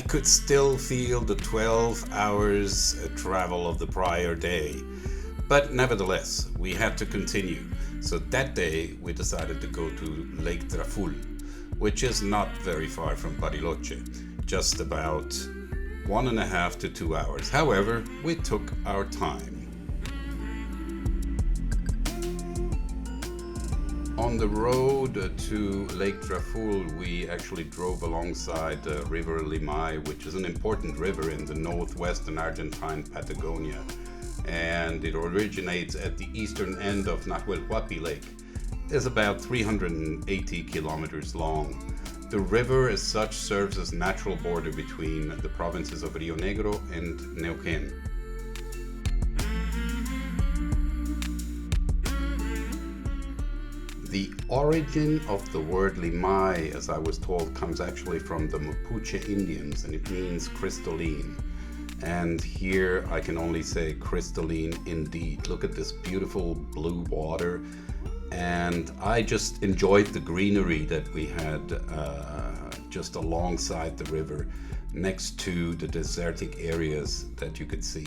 could still feel the 12 hours travel of the prior day. But nevertheless, we had to continue. So that day, we decided to go to Lake Traful, which is not very far from Bariloche, just about 1.5 to 2 hours. However, we took our time. On the road to Lake Traful, we actually drove alongside the River Limay, which is an important river in the northwestern Argentine Patagonia. And it originates at the eastern end of Nahuel Huapi Lake. It's about 380 kilometers long. The river as such serves as natural border between the provinces of Rio Negro and Neuquén. The origin of the word Limay, as I was told, comes actually from the Mapuche Indians, and it means crystalline. And here I can only say crystalline indeed. Look at this beautiful blue water. And I just enjoyed the greenery that we had just alongside the river, next to the desertic areas that you could see.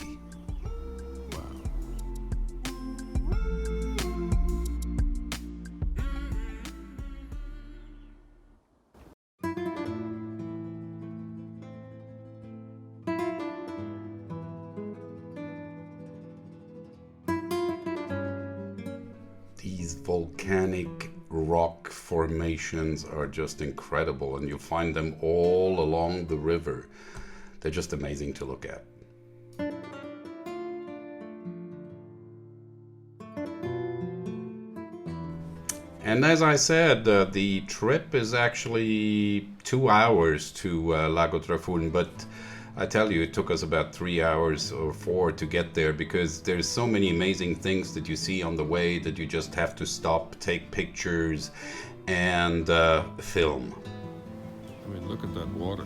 These volcanic rock formations are just incredible, and you find them all along the river. They're just amazing to look at. And as I said, the trip is actually 2 hours to Lago Trafun, but I tell you, it took us about 3 hours or 4 to get there because there's so many amazing things that you see on the way that you just have to stop, take pictures, and film. I mean, look at that water.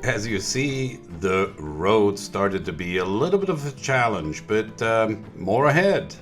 As you see, the road started to be a little bit of a challenge, but more ahead.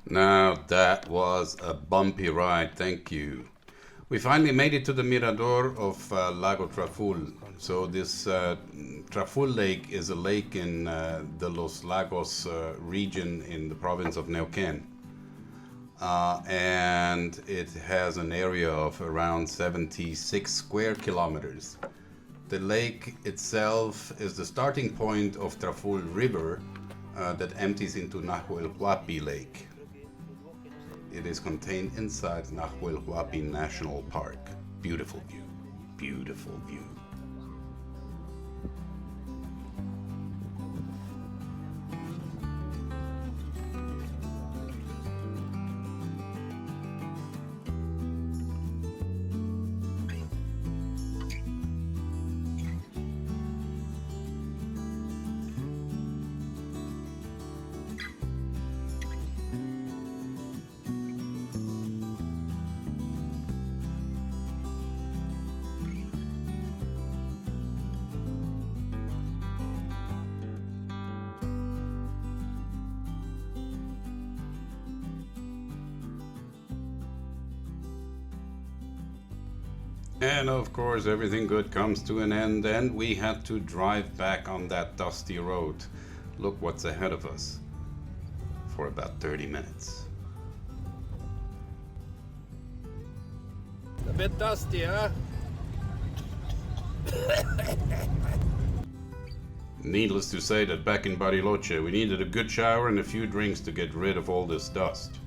Now that was a bumpy ride, thank you. We finally made it to the Mirador of Lago Traful. So this Traful Lake is a lake in the Los Lagos region in the province of Neuquén. And it has an area of around 76 square kilometers. The lake itself is the starting point of Traful River that empties into Nahuel Huapi Lake. It is contained inside Nahuel Huapi National Park. Beautiful view, beautiful view. And of course, everything good comes to an end, and we had to drive back on that dusty road. Look what's ahead of us for about 30 minutes. A bit dusty, huh? Needless to say that back in Bariloche, we needed a good shower and a few drinks to get rid of all this dust.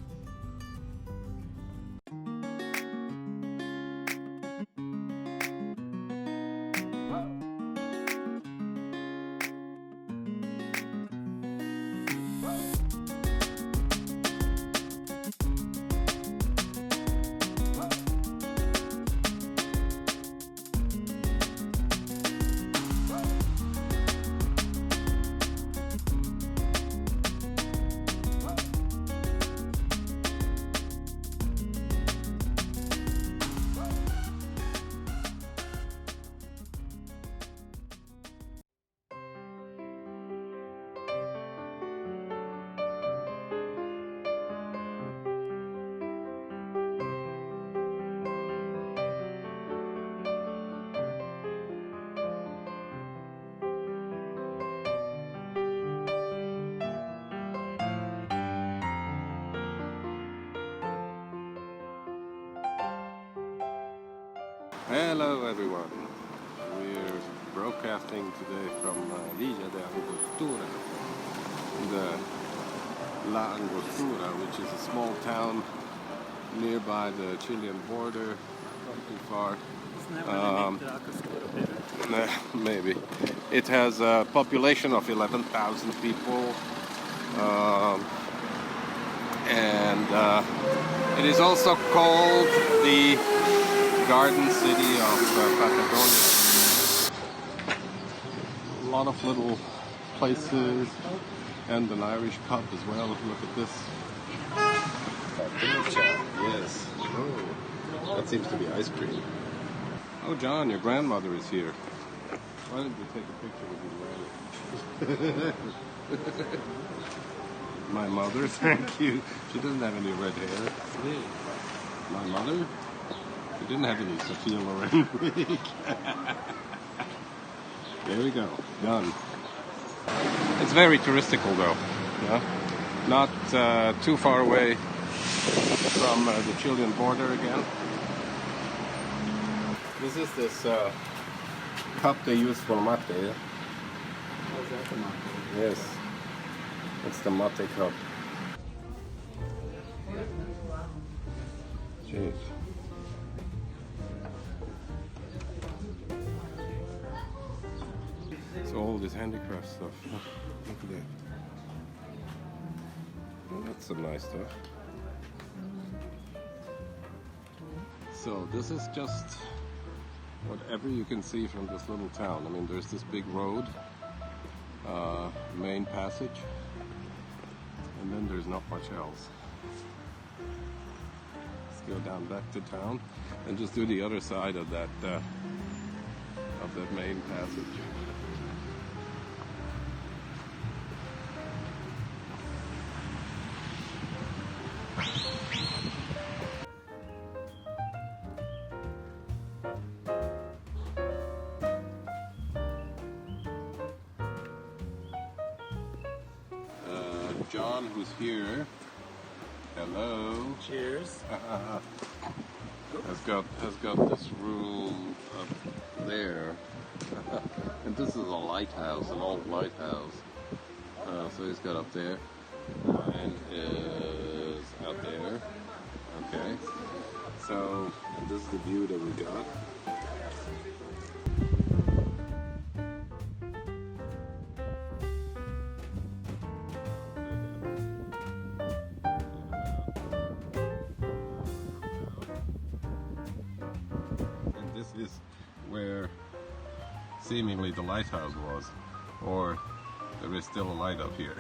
Hello everyone. We're broadcasting today from Villa de Angostura, the La Angostura, which is a small town nearby the Chilean border, not too far. Maybe. It has a population of 11,000 people, and it is also called the Garden City of Patagonia. A lot of little places and an Irish pub as well. Look at this. Yes. Oh, that seems to be ice cream. Oh, John, your grandmother is here. Why don't you take a picture with you? My mother, thank you. She doesn't have any red hair. My mother? She didn't have any Sophia Loren wig. There we go. Done. It's very touristical though. Yeah? Not too far away from the Chilean border again. This is this cup they use for mate. Yeah? Oh, is that the mate? Yes. It's the mate cup. Jeez. So all this handicraft stuff. Look at that. Oh, that's some nice stuff. So this is just whatever you can see from this little town. I mean, there's this big road, main passage, and then there's not much else. Let's go down back to town and just do the other side of that main passage. John, who's here, hello. Cheers. has got this room up there, and this is a lighthouse, an old lighthouse. So he's got up there, and is out there. Okay. So and this is the view that we got. This is where seemingly the lighthouse was, or there is still a light up here.